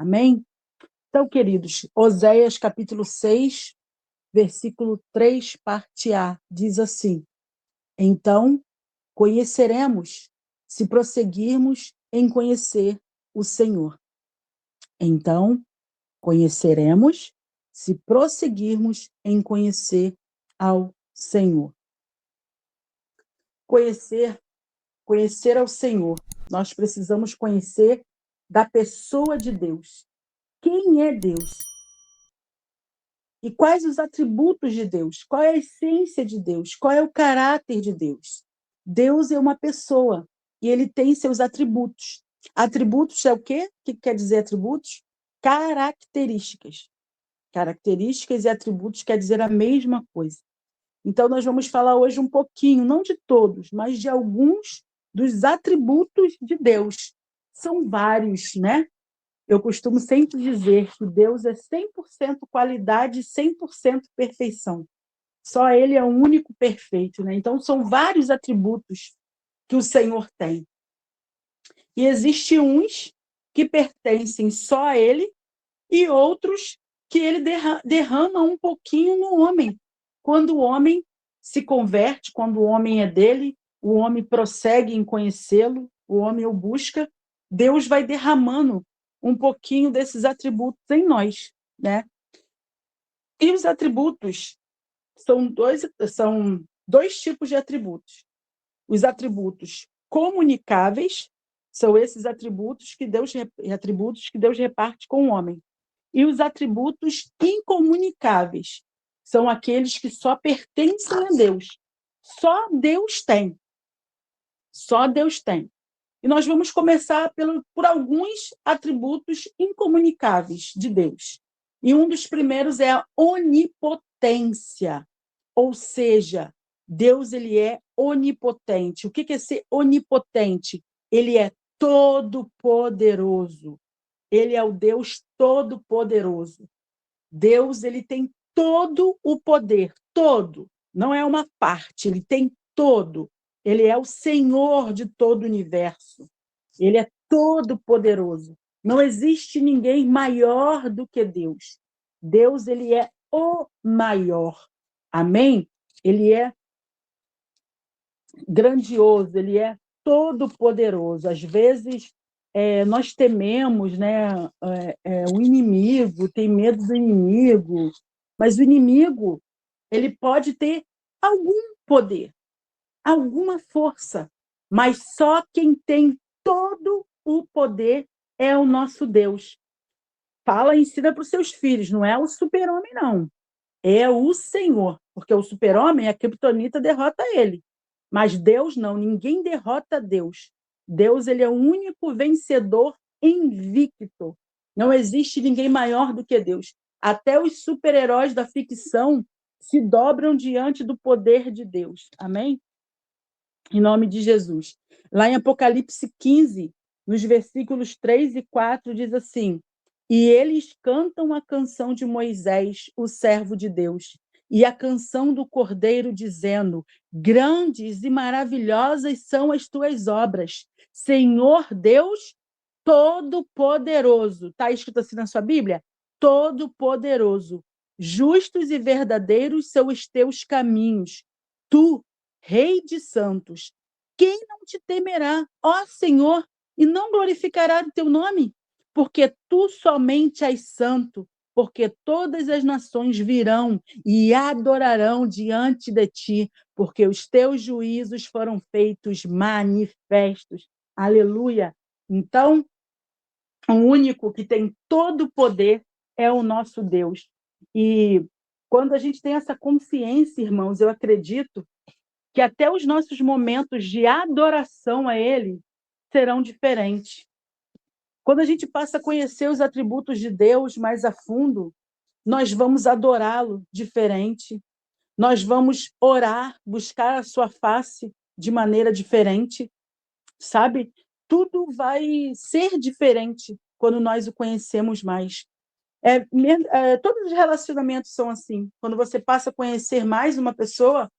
Amém? Então, queridos, Oséias capítulo 6, versículo 3, parte A, diz assim: Então conheceremos, se prosseguirmos em conhecer o Senhor. Então conheceremos, se prosseguirmos em conhecer ao Senhor. Conhecer ao Senhor. Nós precisamos conhecer da pessoa de Deus. Quem é Deus? E quais os atributos de Deus? Qual é a essência de Deus? Qual é o caráter de Deus? Deus é uma pessoa e ele tem seus atributos. Atributos é o quê? O que quer dizer atributos? Características. Características e atributos quer dizer a mesma coisa. Então, nós vamos falar hoje um pouquinho, não de todos, mas de alguns dos atributos de Deus. São vários, né? Eu costumo sempre dizer que Deus é 100% qualidade e 100% perfeição. Só Ele é o único perfeito, né? Então, são vários atributos que o Senhor tem. E existem uns que pertencem só a Ele e outros que Ele derrama um pouquinho no homem. Quando o homem se converte, quando o homem é dele, o homem prossegue em conhecê-lo, o homem o busca, Deus vai derramando um pouquinho desses atributos em nós, né? E os atributos são dois tipos de atributos. Os atributos comunicáveis são esses atributos que Deus reparte com o homem. E os atributos incomunicáveis são aqueles que só pertencem a Deus. Só Deus tem. Só Deus tem. E nós vamos começar por alguns atributos incomunicáveis de Deus. E um dos primeiros é a onipotência. Ou seja, Deus ele é onipotente. O que é ser onipotente? Ele é todo-poderoso. Ele é o Deus todo-poderoso. Deus ele tem todo o poder, todo. Não é uma parte, ele tem todo. Ele é o Senhor de todo o universo. Ele é todo-poderoso. Não existe ninguém maior do que Deus. Deus ele é o maior. Amém? Ele é grandioso, ele é todo-poderoso. Às vezes, nós tememos, né, o inimigo, tem medo do inimigo, mas o inimigo ele pode ter algum poder, alguma força, mas só quem tem todo o poder é o nosso Deus. Fala e ensina para os seus filhos, não é o super-homem, não. É o Senhor, porque o super-homem, a criptonita derrota ele. Mas Deus não, ninguém derrota Deus. Deus ele é o único vencedor invicto. Não existe ninguém maior do que Deus. Até os super-heróis da ficção se dobram diante do poder de Deus. Amém? Em nome de Jesus. Lá em Apocalipse 15, nos versículos 3 e 4, diz assim: E eles cantam a canção de Moisés, o servo de Deus, e a canção do Cordeiro, dizendo: Grandes e maravilhosas são as tuas obras, Senhor Deus Todo-Poderoso. Está escrito assim na sua Bíblia? Todo-Poderoso. Justos e verdadeiros são os teus caminhos. Tu, Rei de santos, quem não te temerá, ó Senhor, e não glorificará o teu nome? Porque tu somente és santo, porque todas as nações virão e adorarão diante de ti, porque os teus juízos foram feitos manifestos. Aleluia! Então, o único que tem todo o poder é o nosso Deus. E quando a gente tem essa consciência, irmãos, eu acredito que até os nossos momentos de adoração a Ele serão diferentes. Quando a gente passa a conhecer os atributos de Deus mais a fundo, nós vamos adorá-lo diferente, nós vamos orar, buscar a sua face de maneira diferente, sabe? Tudo vai ser diferente quando nós o conhecemos mais. Todos os relacionamentos são assim. Quando você passa a conhecer mais uma pessoa,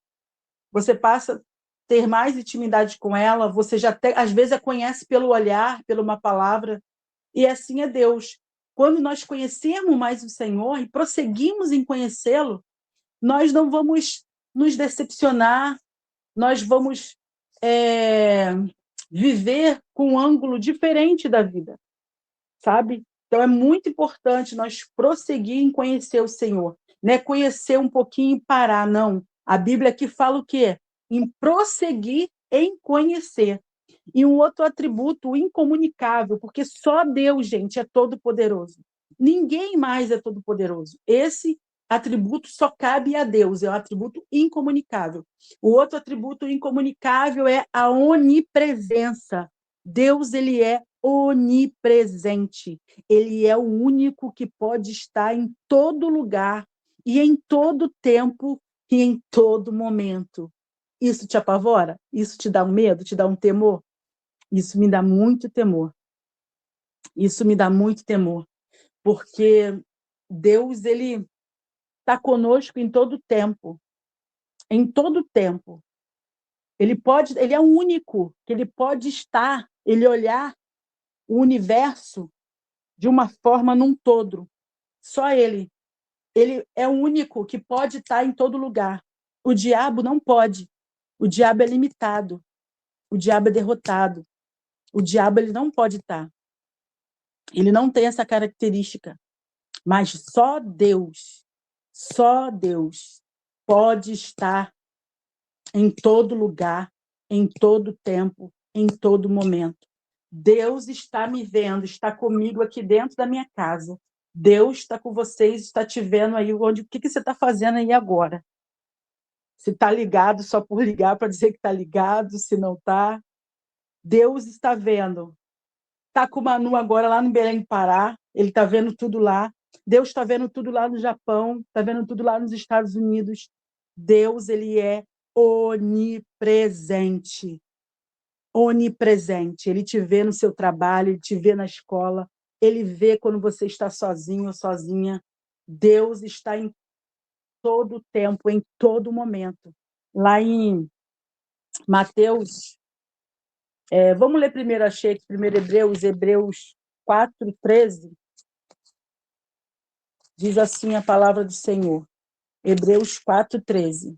você passa a ter mais intimidade com ela, você já às vezes a conhece pelo olhar, por uma palavra, e assim é Deus. quando nós conhecermos mais o Senhor e prosseguimos em conhecê-lo, nós não vamos nos decepcionar, nós vamos viver com um ângulo diferente da vida, sabe? Então é muito importante nós prosseguir em conhecer o Senhor, não é conhecer um pouquinho e parar, não. A Bíblia aqui fala o quê? Em prosseguir em conhecer. E um outro atributo incomunicável, porque só Deus, gente, é todo-poderoso. Ninguém mais é todo-poderoso. Esse atributo só cabe a Deus, é um atributo incomunicável. O outro atributo incomunicável é a onipresença. Deus, ele é onipresente. Ele é o único que pode estar em todo lugar e em todo tempo e em todo momento. Isso te apavora? Isso te dá um medo? Te dá um temor? Isso me dá muito temor. Isso me dá muito temor, porque Deus, ele está conosco em todo tempo. Em todo tempo. Ele é o único que ele pode estar, ele olhar o universo de uma forma num todo. Só ele. Ele é o único que pode estar em todo lugar. O diabo não pode. O diabo é limitado. O diabo é derrotado. O diabo, ele não pode estar. Ele não tem essa característica. Mas só Deus pode estar em todo lugar, em todo tempo, em todo momento. Deus está me vendo, está comigo aqui dentro da minha casa. Deus está com vocês, está te vendo aí. O que você está fazendo aí agora? Se está ligado só por ligar para dizer que está ligado, se não está. Deus está vendo. Está com o Manu agora lá no Belém do Pará, ele está vendo tudo lá. Deus está vendo tudo lá no Japão, está vendo tudo lá nos Estados Unidos. Deus, ele é onipresente. Onipresente. Ele te vê no seu trabalho, ele te vê na escola, ele vê quando você está sozinho ou sozinha. Deus está em todo tempo, em todo momento. Lá em Mateus, vamos ler primeiro, achei aqui, primeiro Hebreus 4:13. Diz assim a palavra do Senhor. Hebreus 4:13.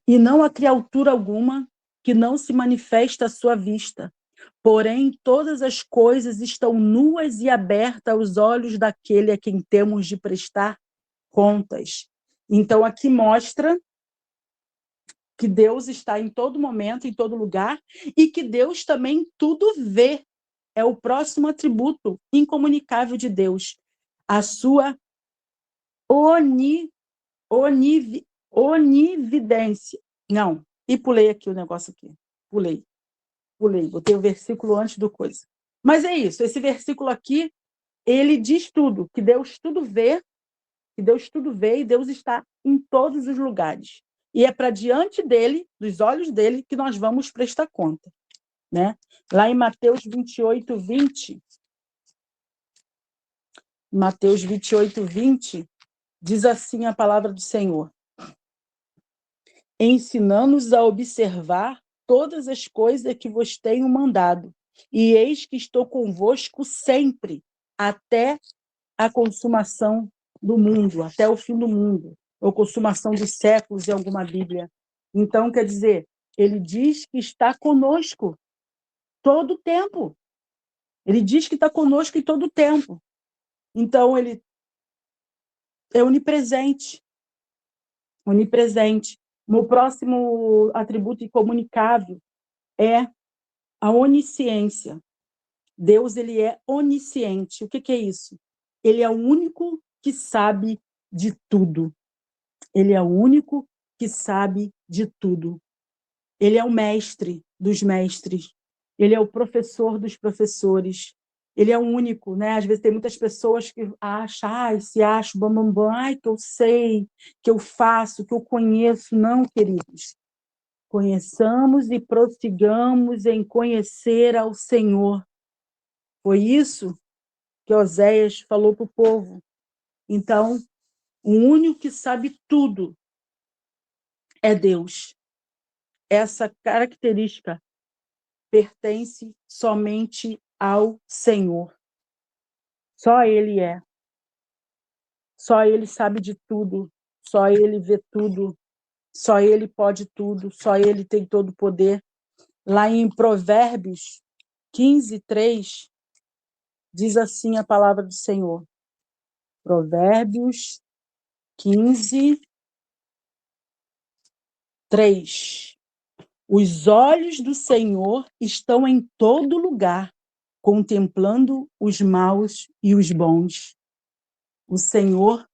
E não há criatura alguma que não se manifesta à sua vista. Porém, todas as coisas estão nuas e abertas aos olhos daquele a quem temos de prestar contas. Então, aqui mostra que Deus está em todo momento, em todo lugar, e que Deus também tudo vê. É o próximo atributo incomunicável de Deus. A sua onividência. Não, e pulei aqui o negócio aqui. Pulei. Botei o versículo antes do coisa. Mas é isso, esse versículo aqui, ele diz tudo, que Deus tudo vê, e Deus está em todos os lugares. E é para diante dele, dos olhos dele, que nós vamos prestar conta. Né? Lá em Mateus 28:20, Mateus 28:20, diz assim a palavra do Senhor: ensinando-os a observar todas as coisas que vos tenho mandado, e eis que estou convosco sempre, até a consumação do mundo, até o fim do mundo, ou consumação dos séculos em alguma Bíblia. Então, quer dizer, ele diz que está conosco todo o tempo. Ele diz que está conosco em todo o tempo. Então, ele é onipresente. Onipresente. O próximo atributo incomunicável é a onisciência. Deus, ele é onisciente. O que é isso? Ele é o único que sabe de tudo. Ele é o único que sabe de tudo. Ele é o mestre dos mestres. Ele é o professor dos professores. Ele é o único, né? Às vezes tem muitas pessoas que se acham bambambam, que eu sei, que eu faço, que eu conheço. Não, queridos. Conheçamos e prossigamos em conhecer ao Senhor. Foi isso que Oséias falou para o povo. Então, o único que sabe tudo é Deus. Essa característica pertence somente ao Senhor. Só Ele é. Só Ele sabe de tudo. Só Ele vê tudo. Só Ele pode tudo. Só Ele tem todo o poder. Lá em Provérbios 15:3, diz assim a palavra do Senhor. Provérbios 15:3. Os olhos do Senhor estão em todo lugar, contemplando os maus e os bons. O Senhor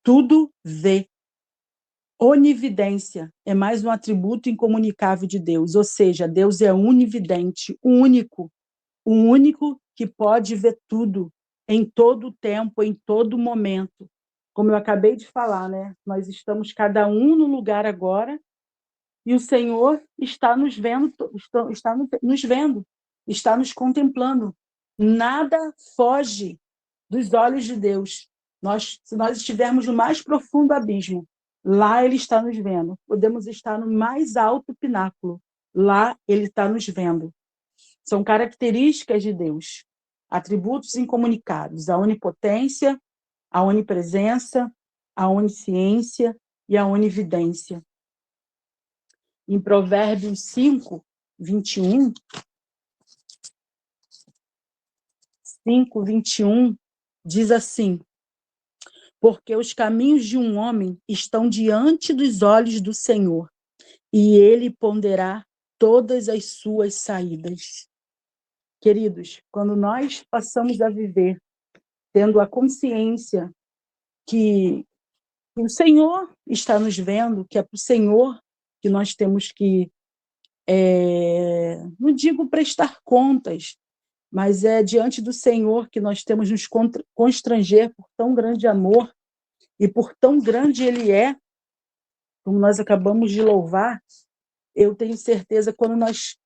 tudo vê. Onividência é mais um atributo incomunicável de Deus, ou seja, Deus é onividente, o único que pode ver tudo, em todo o tempo, em todo momento. Como eu acabei de falar, né? Nós estamos cada um no lugar agora, e o Senhor está nos vendo, está nos contemplando. Nada foge dos olhos de Deus. Se nós estivermos no mais profundo abismo, lá Ele está nos vendo. Podemos estar no mais alto pináculo, lá Ele está nos vendo. São características de Deus, atributos incomunicados: a onipotência, a onipresença, a onisciência e a onividência. Em Provérbios 5:21, 5:21, diz assim: porque os caminhos de um homem estão diante dos olhos do Senhor, e ele ponderará todas as suas saídas. Queridos, quando nós passamos a viver tendo a consciência que o Senhor está nos vendo, que é para o Senhor que nós temos que, não digo prestar contas, mas é diante do Senhor que nós temos nos constranger por tão grande amor e por tão grande Ele é, como nós acabamos de louvar. Eu tenho certeza, quando nós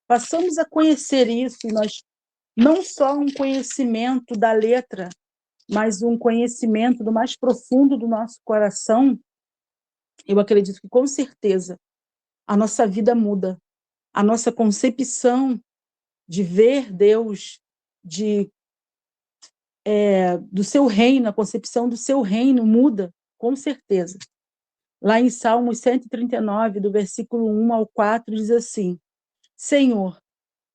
passamos a conhecer isso, e nós não só um conhecimento da letra, mas um conhecimento do mais profundo do nosso coração, eu acredito que, com certeza, a nossa vida muda. A nossa concepção de ver Deus, do seu reino, a concepção do seu reino muda, com certeza. Lá em Salmos 139, do versículo 1 ao 4, diz assim: Senhor,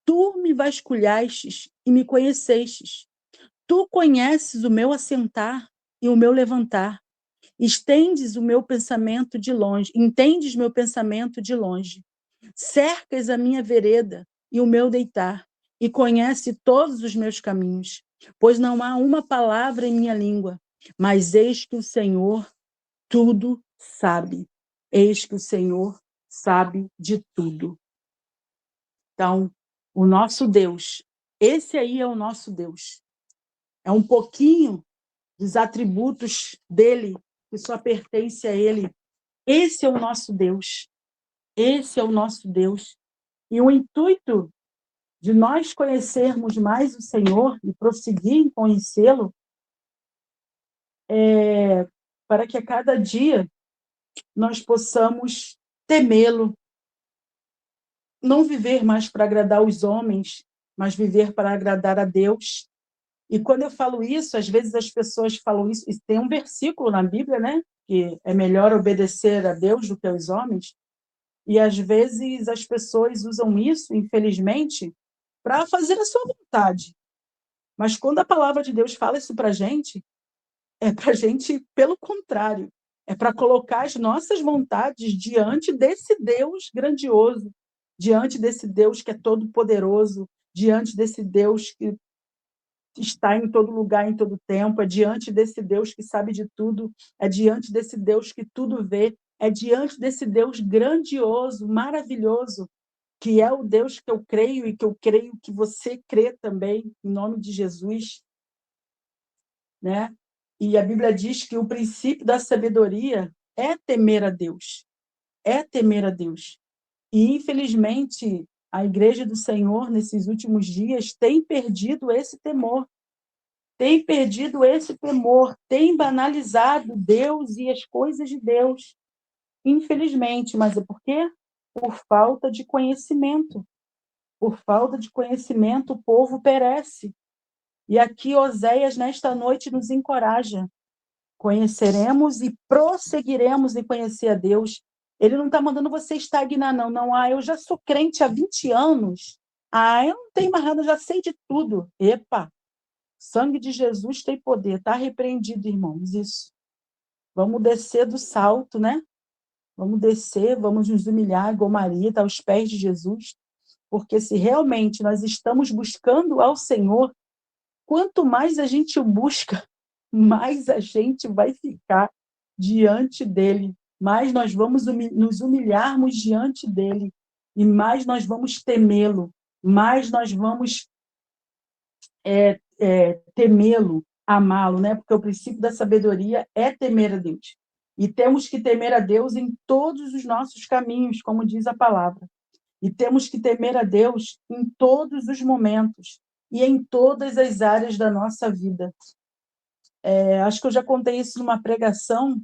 tu me vasculhastes e me conhecestes. Tu conheces o meu assentar e o meu levantar. Entendes meu pensamento de longe. Cercas a minha vereda e o meu deitar, e conhece todos os meus caminhos. Pois não há uma palavra em minha língua, mas eis que o Senhor tudo sabe. Eis que o Senhor sabe de tudo. Então, o nosso Deus, esse aí é o nosso Deus. É um pouquinho dos atributos dele, que só pertence a ele. Esse é o nosso Deus. Esse é o nosso Deus. E o intuito de nós conhecermos mais o Senhor e prosseguir em conhecê-lo é para que a cada dia nós possamos temê-lo, não viver mais para agradar os homens, mas viver para agradar a Deus. E quando eu falo isso, às vezes as pessoas falam isso, e tem um versículo na Bíblia, né, que é melhor obedecer a Deus do que aos homens, e às vezes as pessoas usam isso, infelizmente, para fazer a sua vontade. Mas quando a palavra de Deus fala isso para a gente, é para a gente, pelo contrário, é para colocar as nossas vontades diante desse Deus grandioso, diante desse Deus que é todo-poderoso, diante desse Deus que está em todo lugar, em todo tempo, é diante desse Deus que sabe de tudo, é diante desse Deus que tudo vê, é diante desse Deus grandioso, maravilhoso, que é o Deus que eu creio e que eu creio que você crê também, em nome de Jesus, né? E a Bíblia diz que o princípio da sabedoria é temer a Deus, é temer a Deus. E, infelizmente, a Igreja do Senhor, nesses últimos dias, tem perdido esse temor, tem banalizado Deus e as coisas de Deus, infelizmente. Mas é por quê? Por falta de conhecimento. Por falta de conhecimento, o povo perece. E aqui Oséias, nesta noite, nos encoraja. Conheceremos e prosseguiremos em conhecer a Deus. Ele não está mandando você estagnar, não. Não, eu já sou crente há 20 anos. Eu não tenho mais nada, eu já sei de tudo. Epa, sangue de Jesus tem poder. Está repreendido, irmãos, isso. Vamos descer do salto, né? Vamos descer, vamos nos humilhar, igual Maria, tá aos pés de Jesus. Porque se realmente nós estamos buscando ao Senhor, quanto mais a gente o busca, mais a gente vai ficar diante dele, mais nós vamos nos humilharmos diante dele, e mais nós vamos temê-lo, mais nós vamos temê-lo, amá-lo, né? Porque o princípio da sabedoria é temer a Deus. E temos que temer a Deus em todos os nossos caminhos, como diz a palavra. E temos que temer a Deus em todos os momentos e em todas as áreas da nossa vida. Acho que eu já contei isso numa pregação.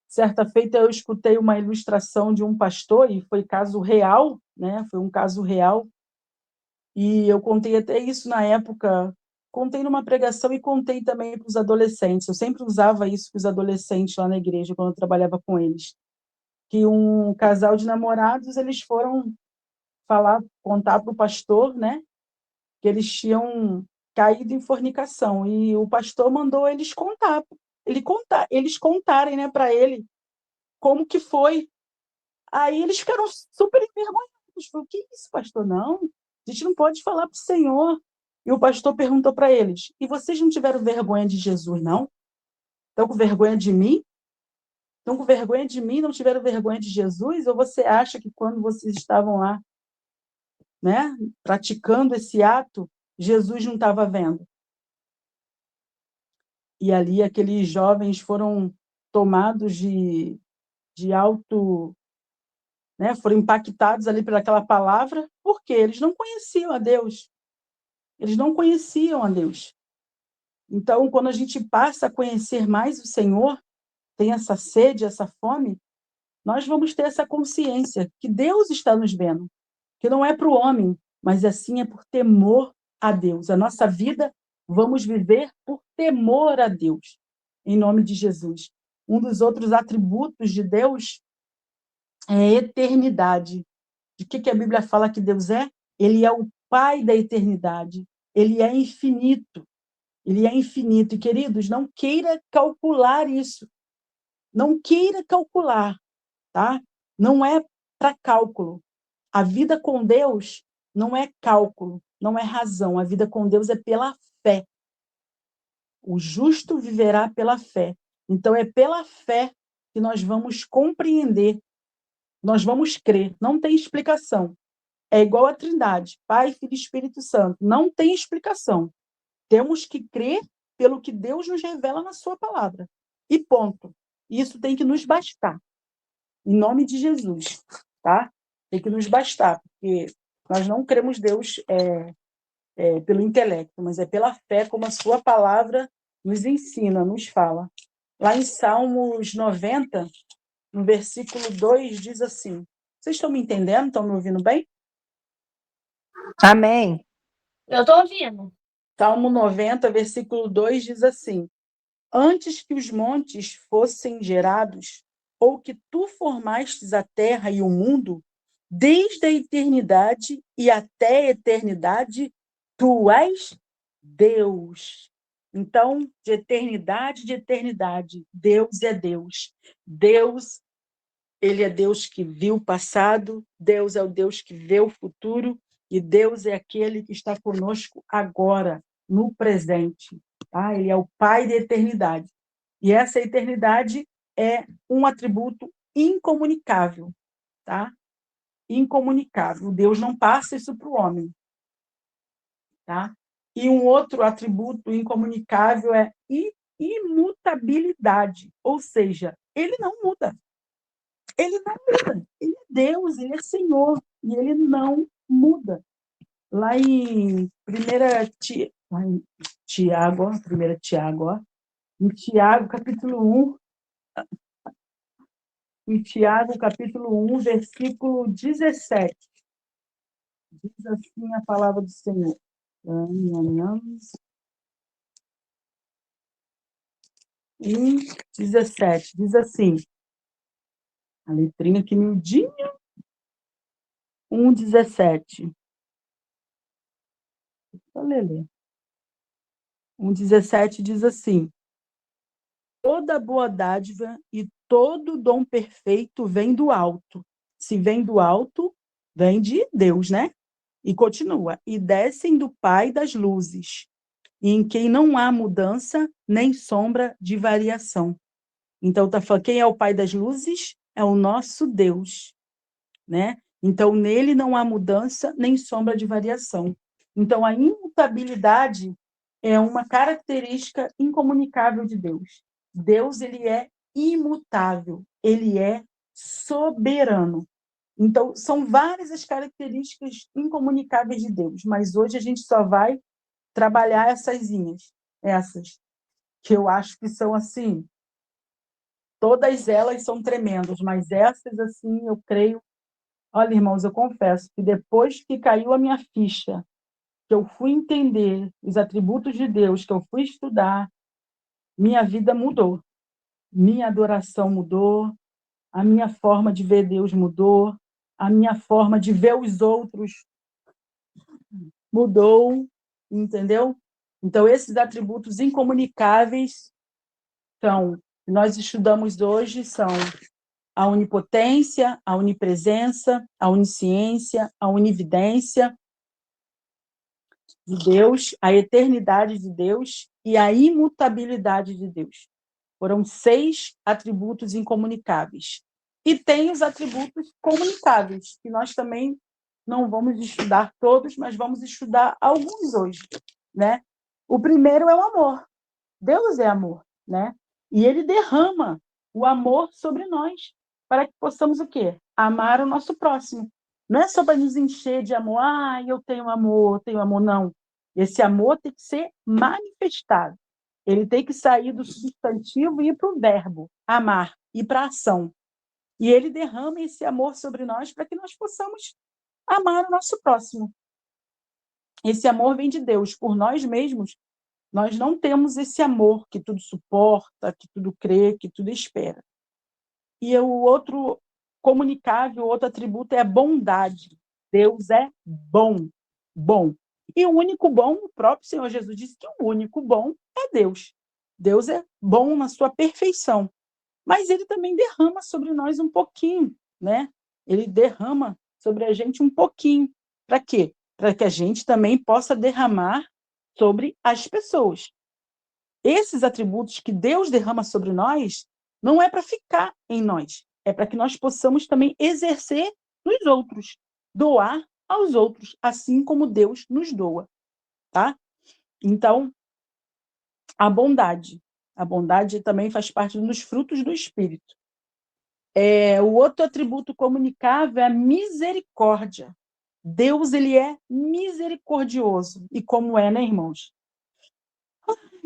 Certa feita eu escutei uma ilustração de um pastor, e foi caso real, né? Foi um caso real, e eu contei até isso na época, contei numa pregação e contei também para os adolescentes. Eu sempre usava isso com os adolescentes lá na igreja, quando eu trabalhava com eles. Que um casal de namorados, eles foram contar para o pastor, né? Que eles tinham caído em fornicação, e o pastor mandou eles contarem, né, para ele como que foi. Aí eles ficaram super envergonhados. Falei, o que é isso, pastor? Não, a gente não pode falar para o Senhor. E o pastor perguntou para eles, e vocês não tiveram vergonha de Jesus, não? Estão com vergonha de mim? Estão com vergonha de mim, não tiveram vergonha de Jesus? Ou você acha que quando vocês estavam lá, né, praticando esse ato, Jesus não estava vendo? E ali aqueles jovens foram tomados de alto, né, foram impactados ali pelaquela palavra, porque eles não conheciam a Deus. Eles não conheciam a Deus. Então, quando a gente passa a conhecer mais o Senhor, tem essa sede, essa fome, nós vamos ter essa consciência que Deus está nos vendo, que não é para o homem, mas assim é por temor a Deus. A nossa vida vamos viver por temor a Deus, em nome de Jesus. Um dos outros atributos de Deus é a eternidade. De que a Bíblia fala que Deus é? Ele é o Pai da eternidade. Ele é infinito. Ele é infinito. E, queridos, não queira calcular isso. Não queira calcular, tá? Não é para cálculo. A vida com Deus não é cálculo, não é razão. A vida com Deus é pela fé. O justo viverá pela fé. Então, é pela fé que nós vamos compreender, nós vamos crer. Não tem explicação. É igual à Trindade, Pai, Filho e Espírito Santo. Não tem explicação. Temos que crer pelo que Deus nos revela na sua palavra. E ponto. Isso tem que nos bastar. Em nome de Jesus, tá? Tem que nos bastar, porque nós não cremos Deus pelo intelecto, mas é pela fé, como a sua palavra nos ensina, nos fala. Lá em Salmos 90, no versículo 2, diz assim, vocês estão me entendendo? Estão me ouvindo bem? Amém. Eu estou ouvindo. Salmo 90, versículo 2 diz assim, antes que os montes fossem gerados, ou que tu formastes a terra e o mundo, desde a eternidade e até a eternidade, tu és Deus. Então, de eternidade, Deus é Deus. Deus, ele é Deus que viu o passado, Deus é o Deus que vê o futuro, e Deus é aquele que está conosco agora, no presente. Tá? Ele é o Pai da eternidade. E essa eternidade é um atributo incomunicável. Tá? Incomunicável. Deus não passa isso para o homem. Tá? E um outro atributo incomunicável é imutabilidade, ou seja, ele não muda. Ele não muda. Ele é Deus, ele é Senhor, e ele não muda. Lá em 1 Tiago, em Tiago, capítulo 1, em Tiago, capítulo 1, versículo 17. Diz assim a palavra do Senhor. E 17, diz assim, a letrinha aqui miudinha, 1,17. Olha ler. 1,17 diz assim, toda boa dádiva e todo dom perfeito vem do alto. Se vem do alto, vem de Deus, né? E continua, e descem do Pai das luzes, e em quem não há mudança nem sombra de variação. Então, tá falando, quem é o Pai das luzes? É o nosso Deus, né? Então, nele não há mudança nem sombra de variação. Então, a imutabilidade é uma característica incomunicável de Deus. Deus, ele é imutável, ele é soberano. Então, são várias as características incomunicáveis de Deus, mas hoje a gente só vai trabalhar essas, que eu acho que são assim, todas elas são tremendas, mas essas, assim, eu creio. Olha, irmãos, eu confesso que depois que caiu a minha ficha, que eu fui entender os atributos de Deus, que eu fui estudar, minha vida mudou. Minha adoração mudou, a minha forma de ver Deus mudou, a minha forma de ver os outros mudou, entendeu? Então, esses atributos incomunicáveis são, que nós estudamos hoje, são a onipotência, a onipresença, a onisciência, a onividência de Deus, a eternidade de Deus e a imutabilidade de Deus. Foram 6 atributos incomunicáveis. E tem os atributos comunicáveis, que nós também não vamos estudar todos, mas vamos estudar alguns hoje, né? O primeiro é o amor. Deus é amor, né? E ele derrama o amor sobre nós, para que possamos o quê? Amar o nosso próximo. Não é só para nos encher de amor, eu tenho amor, não. Esse amor tem que ser manifestado. Ele tem que sair do substantivo e ir para o verbo, amar, ir para a ação. E ele derrama esse amor sobre nós para que nós possamos amar o nosso próximo. Esse amor vem de Deus. Por nós mesmos, nós não temos esse amor que tudo suporta, que tudo crê, que tudo espera. E o outro comunicável, o outro atributo é a bondade. Deus é bom, bom. E o único bom, o próprio Senhor Jesus disse que o único bom é Deus. Deus é bom na sua perfeição. Mas ele também derrama sobre nós um pouquinho, né? Ele derrama sobre a gente um pouquinho. Para quê? Para que a gente também possa derramar sobre as pessoas. Esses atributos que Deus derrama sobre nós não é para ficar em nós, é para que nós possamos também exercer nos outros, doar aos outros, assim como Deus nos doa, tá? Então, a bondade também faz parte dos frutos do Espírito. O outro atributo comunicável é a misericórdia. Deus, ele é misericordioso. E como é, né, irmãos?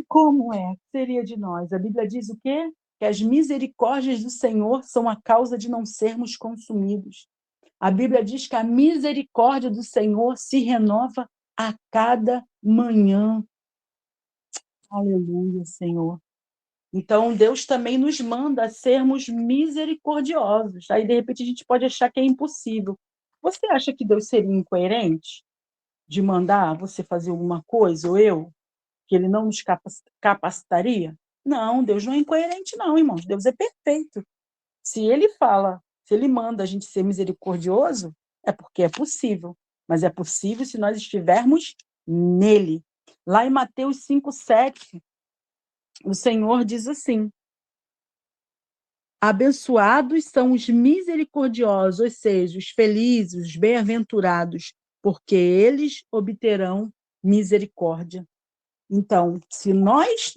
Como é? Seria de nós. A Bíblia diz o quê? Que as misericórdias do Senhor são a causa de não sermos consumidos. A Bíblia diz que a misericórdia do Senhor se renova a cada manhã. Aleluia, Senhor. Então, Deus também nos manda sermos misericordiosos. Aí, de repente, a gente pode achar que é impossível. Você acha que Deus seria incoerente de mandar você fazer alguma coisa, ou eu? Que ele não nos capacitaria? Não, Deus não é incoerente, não, irmãos. Deus é perfeito. Se ele fala, se ele manda a gente ser misericordioso, é porque é possível. Mas é possível se nós estivermos nele. Lá em Mateus 5,7, o Senhor diz assim: abençoados são os misericordiosos, ou seja, os felizes, os bem-aventurados, porque eles obterão misericórdia. Então, se nós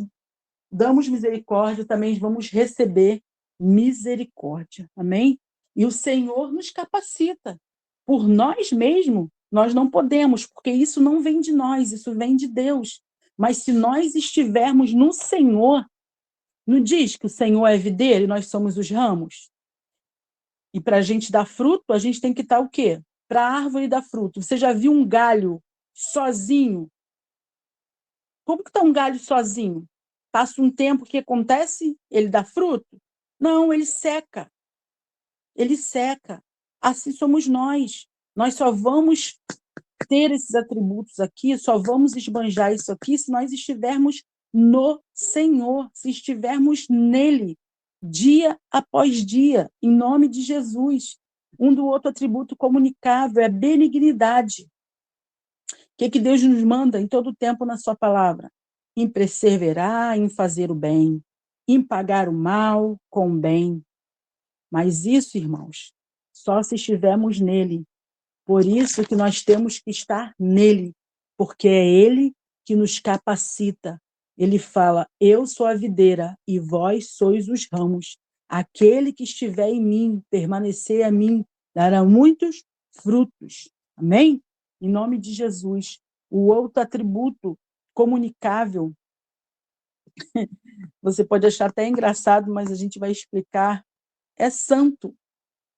damos misericórdia, também vamos receber misericórdia. Amém? E o Senhor nos capacita. Por nós mesmos, nós não podemos, porque isso não vem de nós, isso vem de Deus. Mas se nós estivermos no Senhor, não diz que o Senhor é videiro e nós somos os ramos? E para a gente dar fruto, a gente tem que estar o quê? para a árvore dar fruto. Você já viu um galho sozinho? Como que está um galho sozinho? Passa um tempo, o que acontece? Ele dá fruto? Não, ele seca. Ele seca. Assim somos nós. Nós só vamos ter esses atributos aqui, só vamos esbanjar isso aqui se nós estivermos no Senhor, se estivermos nele, dia após dia, em nome de Jesus. Um do outro atributo comunicável é a benignidade. O que Deus nos manda em todo o tempo na sua palavra? Em perseverar, em fazer o bem, em pagar o mal com o bem. Mas isso, irmãos, só se estivermos nele. Por isso que nós temos que estar nele, porque é ele que nos capacita. Ele fala: eu sou a videira e vós sois os ramos. Aquele que estiver em mim, permanecer a mim, dará muitos frutos. Amém? Em nome de Jesus. O outro atributo comunicável, você pode achar até engraçado, mas a gente vai explicar, é santo.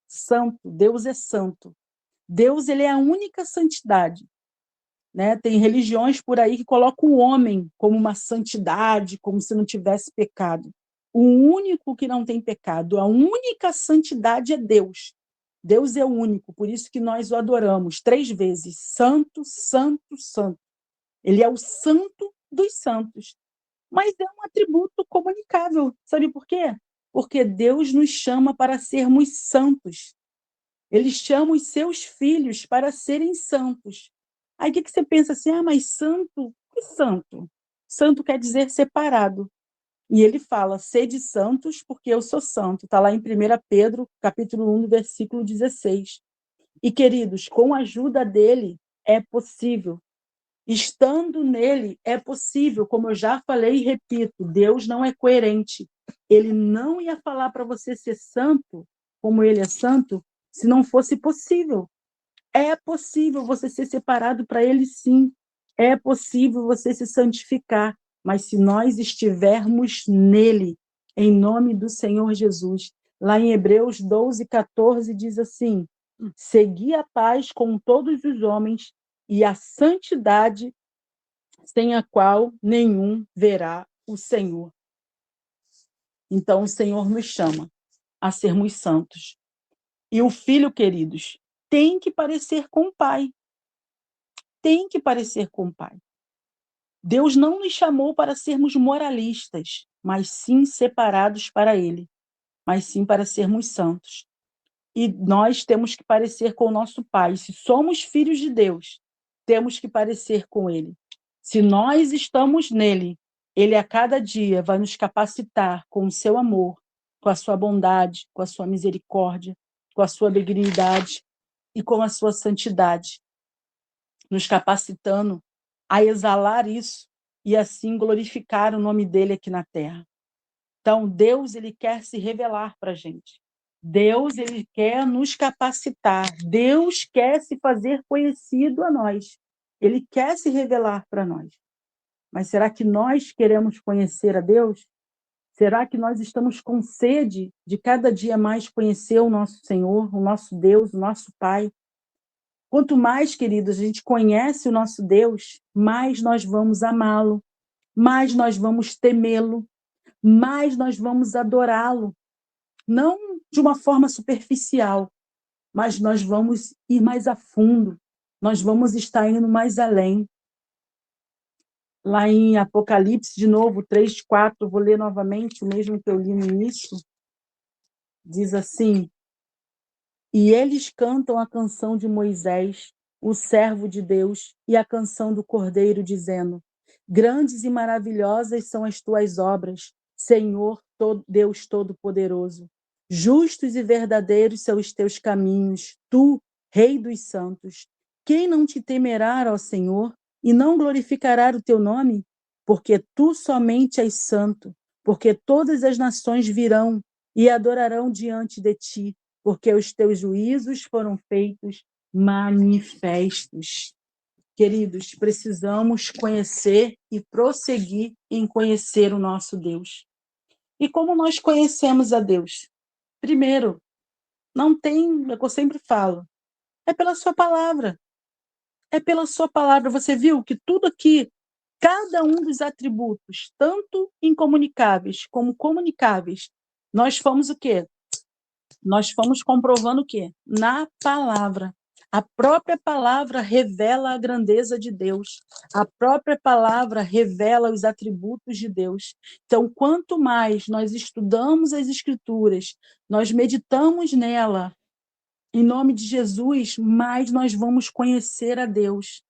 Santo, Deus é santo. Deus, ele é a única santidade, né? Tem religiões por aí que colocam o homem como uma santidade, como se não tivesse pecado. O único que não tem pecado, a única santidade é Deus. Deus é o único, por isso que nós o adoramos 3 vezes. Santo, santo, santo. Ele é o santo dos santos. Mas é um atributo comunicável. Sabe por quê? Porque Deus nos chama para sermos santos. Ele chama os seus filhos para serem santos. Aí o que você pensa assim? Ah, mas santo? Que santo? Santo quer dizer separado. E ele fala: sede santos, porque eu sou santo. Está lá em 1 Pedro, capítulo 1, versículo 16. E, queridos, com a ajuda dele, é possível. Estando nele, é possível. Como eu já falei e repito, Deus não é coerente. Ele não ia falar para você ser santo, como ele é santo, se não fosse possível. É possível você ser separado para ele, sim. É possível você se santificar. Mas se nós estivermos nele, em nome do Senhor Jesus, lá em Hebreus 12, 14, diz assim: segui a paz com todos os homens e a santidade, sem a qual nenhum verá o Senhor. Então, o Senhor nos chama a sermos santos. E o filho, queridos, tem que parecer com o pai. Tem que parecer com o pai. Deus não nos chamou para sermos moralistas, mas sim separados para ele, mas sim para sermos santos. E nós temos que parecer com o nosso pai. Se somos filhos de Deus, temos que parecer com ele. Se nós estamos nele, ele a cada dia vai nos capacitar com o seu amor, com a sua bondade, com a sua misericórdia, com a sua benignidade e com a sua santidade, nos capacitando a exalar isso e assim glorificar o nome dele aqui na terra. Então, Deus, ele quer se revelar para a gente. Deus, ele quer nos capacitar. Deus quer se fazer conhecido a nós. Ele quer se revelar para nós. Mas será que nós queremos conhecer a Deus? Será que nós estamos com sede de cada dia mais conhecer o nosso Senhor, o nosso Deus, o nosso Pai? Quanto mais, queridos, a gente conhece o nosso Deus, mais nós vamos amá-lo, mais nós vamos temê-lo, mais nós vamos adorá-lo. Não de uma forma superficial, mas nós vamos ir mais a fundo, nós vamos estar indo mais além. Lá em Apocalipse, de novo, 3, 4, vou ler novamente o mesmo que eu li no início, diz assim: e eles cantam a canção de Moisés, o servo de Deus, e a canção do Cordeiro, dizendo: grandes e maravilhosas são as tuas obras, Senhor, Deus Todo-Poderoso. Justos e verdadeiros são os teus caminhos, tu, Rei dos santos. Quem não te temerá, ó Senhor, e não glorificará o teu nome? Porque tu somente és santo, porque todas as nações virão e adorarão diante de ti, porque os teus juízos foram feitos manifestos. Queridos, precisamos conhecer e prosseguir em conhecer o nosso Deus. E como nós conhecemos a Deus? Primeiro, não tem, é o que eu sempre falo, É pela sua palavra. É pela sua palavra. Você viu que tudo aqui, cada um dos atributos, tanto incomunicáveis como comunicáveis, nós fomos o quê? Nós fomos comprovando o quê? Na palavra. A própria palavra revela a grandeza de Deus. A própria palavra revela os atributos de Deus. Então, quanto mais nós estudamos as Escrituras, nós meditamos nela, em nome de Jesus, mais nós vamos conhecer a Deus,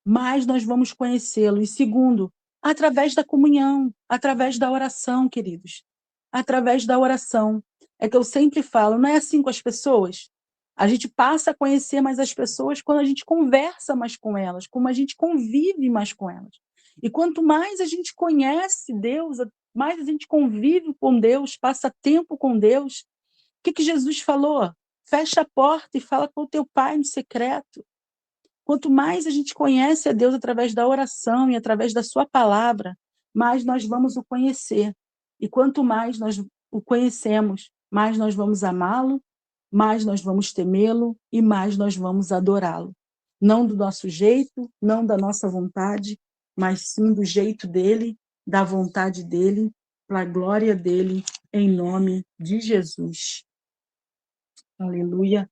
mais nós vamos conhecê-lo. E segundo, através da comunhão, através da oração, queridos. Através da oração. É que eu sempre falo, não é assim com as pessoas? A gente passa a conhecer mais as pessoas quando a gente conversa mais com elas, como a gente convive mais com elas. E quanto mais a gente conhece Deus, mais a gente convive com Deus, passa tempo com Deus. O que Jesus falou? Fecha a porta e fala com o teu pai no secreto. Quanto mais a gente conhece a Deus através da oração e através da sua palavra, mais nós vamos o conhecer. E quanto mais nós o conhecemos, mais nós vamos amá-lo, mais nós vamos temê-lo e mais nós vamos adorá-lo. Não do nosso jeito, não da nossa vontade, mas sim do jeito dele, da vontade dele, para a glória dele, em nome de Jesus. Aleluia.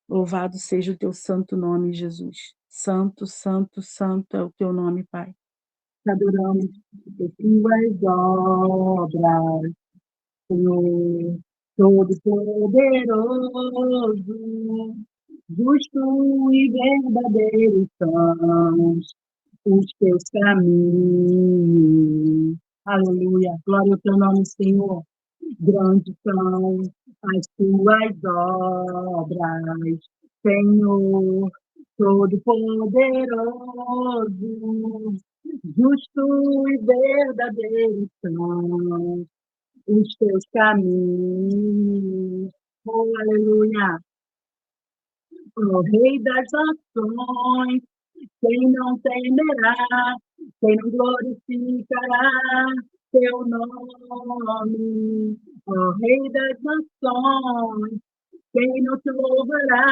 Louvado seja o teu santo nome, Jesus. Santo, santo, santo é o teu nome, Pai. Te adoramos, porque tuas obras, Senhor, Todo-Poderoso, justo e verdadeiro são os teus caminhos. Aleluia. Glória ao teu nome, Senhor. Grandes são as tuas obras, Senhor, Todo-Poderoso, justo e verdadeiro são os teus caminhos. Oh, aleluia! O Rei das nações, quem não temerá, quem não glorificará teu nome, ó Rei das nações, quem não te louvará,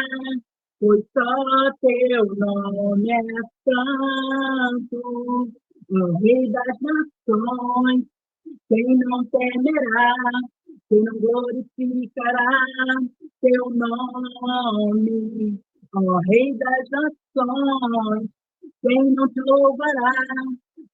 pois só teu nome é santo, ó Rei das nações, quem não temerá, quem não glorificará teu nome, ó Rei das nações, quem não te louvará,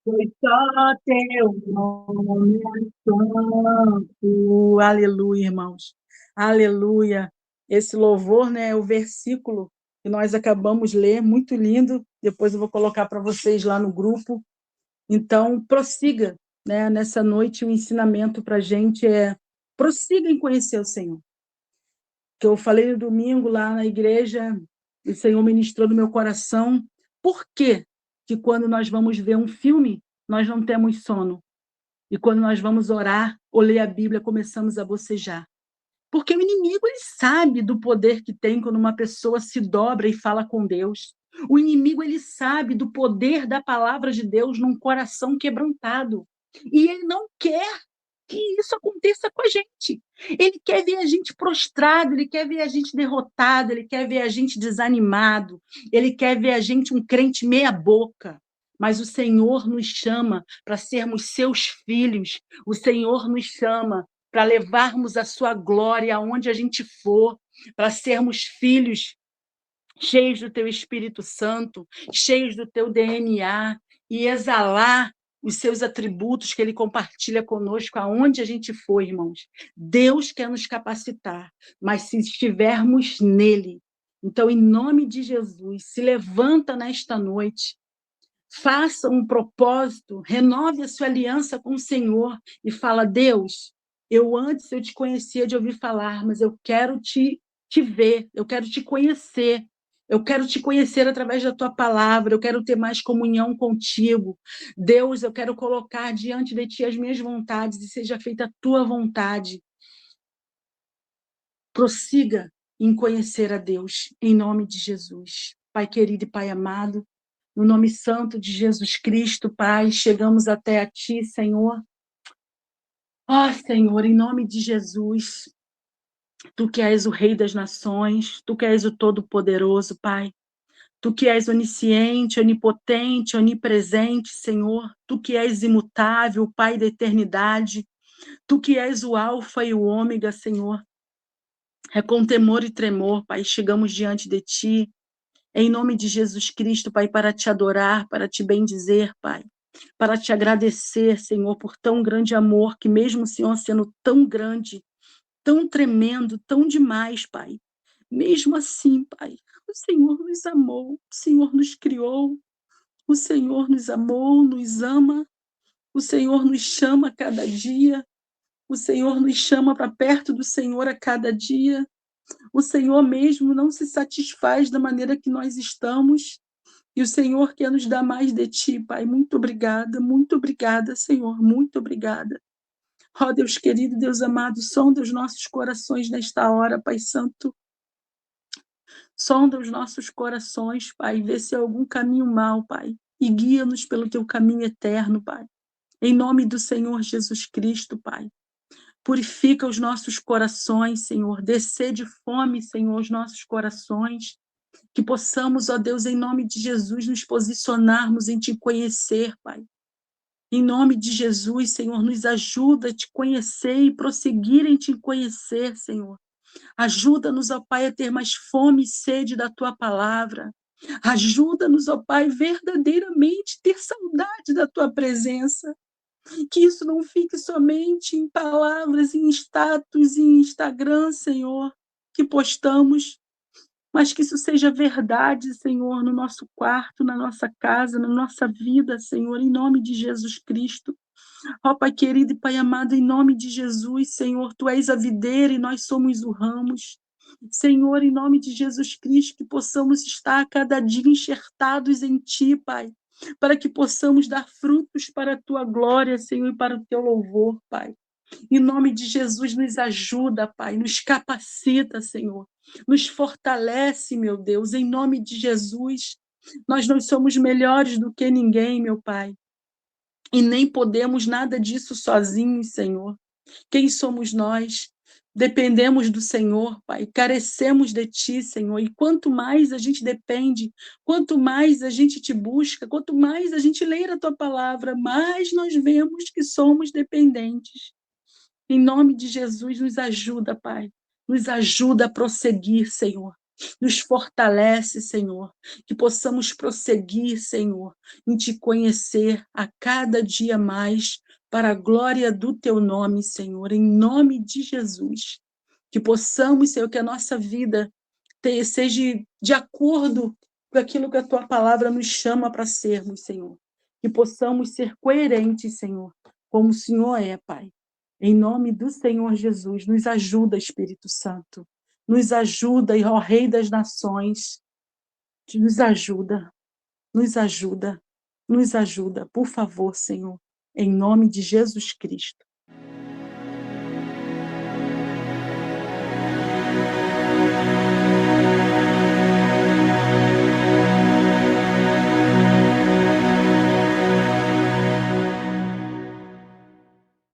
pois só teu nome é santo. Aleluia, irmãos. Aleluia. Esse louvor, né, é o versículo que nós acabamos de ler, muito lindo. Depois eu vou colocar para vocês lá no grupo. Então, prossiga, né? Nessa noite, o ensinamento para a gente é prossiga em conhecer o Senhor. Que eu falei no domingo lá na igreja, o Senhor ministrou no meu coração. Por quê que quando nós vamos ver um filme, nós não temos sono? E quando nós vamos orar ou ler a Bíblia, começamos a bocejar? Porque o inimigo, ele sabe do poder que tem quando uma pessoa se dobra e fala com Deus. O inimigo, ele sabe do poder da palavra de Deus num coração quebrantado. E ele não quer que isso aconteça com a gente. Ele quer ver a gente prostrado, ele quer ver a gente derrotado, ele quer ver a gente desanimado, ele quer ver a gente um crente meia boca. Mas o Senhor nos chama para sermos seus filhos, o Senhor nos chama para levarmos a sua glória aonde a gente for, para sermos filhos cheios do teu Espírito Santo, cheios do teu DNA, e exalar os seus atributos que ele compartilha conosco aonde a gente for, irmãos. Deus quer nos capacitar, mas se estivermos nele. Então, em nome de Jesus, se levanta nesta noite, faça um propósito, renove a sua aliança com o Senhor e fala: Deus, eu te conhecia de ouvir falar, mas eu quero te ver, eu quero te conhecer. Eu quero te conhecer através da tua palavra, eu quero ter mais comunhão contigo. Deus, eu quero colocar diante de ti as minhas vontades e seja feita a tua vontade. Prossiga em conhecer a Deus, em nome de Jesus. Pai querido e Pai amado, no nome santo de Jesus Cristo, Pai, chegamos até a ti, Senhor. Ó, Senhor, em nome de Jesus, Tu que és o Rei das Nações, Tu que és o Todo-Poderoso, Pai. Tu que és onisciente, onipotente, onipresente, Senhor. Tu que és imutável, Pai da eternidade. Tu que és o Alfa e o Ômega, Senhor. É com temor e tremor, Pai, chegamos diante de Ti, em nome de Jesus Cristo, Pai, para Te adorar, para Te bendizer, Pai, para Te agradecer, Senhor, por tão grande amor, que mesmo o Senhor sendo tão grande, tão tremendo, tão demais, Pai, mesmo assim, Pai, o Senhor nos amou, o Senhor nos criou, o Senhor nos amou, nos ama, o Senhor nos chama a cada dia, o Senhor nos chama para perto do Senhor a cada dia. O Senhor mesmo não se satisfaz da maneira que nós estamos, e o Senhor quer nos dar mais de Ti, Pai. Muito obrigada, Senhor, muito obrigada. Ó Deus querido, Deus amado, sonda os nossos corações nesta hora, Pai Santo. Sonda os nossos corações, Pai, vê se há algum caminho mau, Pai, e guia-nos pelo Teu caminho eterno, Pai. Em nome do Senhor Jesus Cristo, Pai. Purifica os nossos corações, Senhor. Descer de fome, Senhor, os nossos corações. Que possamos, ó Deus, em nome de Jesus, nos posicionarmos em Te conhecer, Pai. Em nome de Jesus, Senhor, nos ajuda a Te conhecer e prosseguir em Te conhecer, Senhor. Ajuda-nos, ó Pai, a ter mais fome e sede da Tua palavra. Ajuda-nos, ó Pai, verdadeiramente ter saudade da Tua presença. Que isso não fique somente em palavras, em status, em Instagram, Senhor, que postamos, mas que isso seja verdade, Senhor, no nosso quarto, na nossa casa, na nossa vida, Senhor, em nome de Jesus Cristo. Ó Pai querido e Pai amado, em nome de Jesus, Senhor, Tu és a videira e nós somos o ramos. Senhor, em nome de Jesus Cristo, que possamos estar a cada dia enxertados em Ti, Pai, para que possamos dar frutos para a Tua glória, Senhor, e para o Teu louvor, Pai. Em nome de Jesus, nos ajuda, Pai, nos capacita, Senhor, nos fortalece, meu Deus, em nome de Jesus. Nós não somos melhores do que ninguém, meu Pai, e nem podemos nada disso sozinhos, Senhor. Quem somos nós? Dependemos do Senhor, Pai, carecemos de Ti, Senhor, e quanto mais a gente depende, quanto mais a gente Te busca, quanto mais a gente lê a Tua palavra, mais nós vemos que somos dependentes. Em nome de Jesus, nos ajuda, Pai. Nos ajuda a prosseguir, Senhor. Nos fortalece, Senhor. Que possamos prosseguir, Senhor, em Te conhecer a cada dia mais, para a glória do Teu nome, Senhor. Em nome de Jesus. Que possamos, Senhor, que a nossa vida seja de acordo com aquilo que a Tua palavra nos chama para sermos, Senhor. Que possamos ser coerentes, Senhor, como o Senhor é, Pai. Em nome do Senhor Jesus, nos ajuda, Espírito Santo. Nos ajuda, ó Rei das Nações. Nos ajuda, nos ajuda, nos ajuda. Por favor, Senhor. Em nome de Jesus Cristo.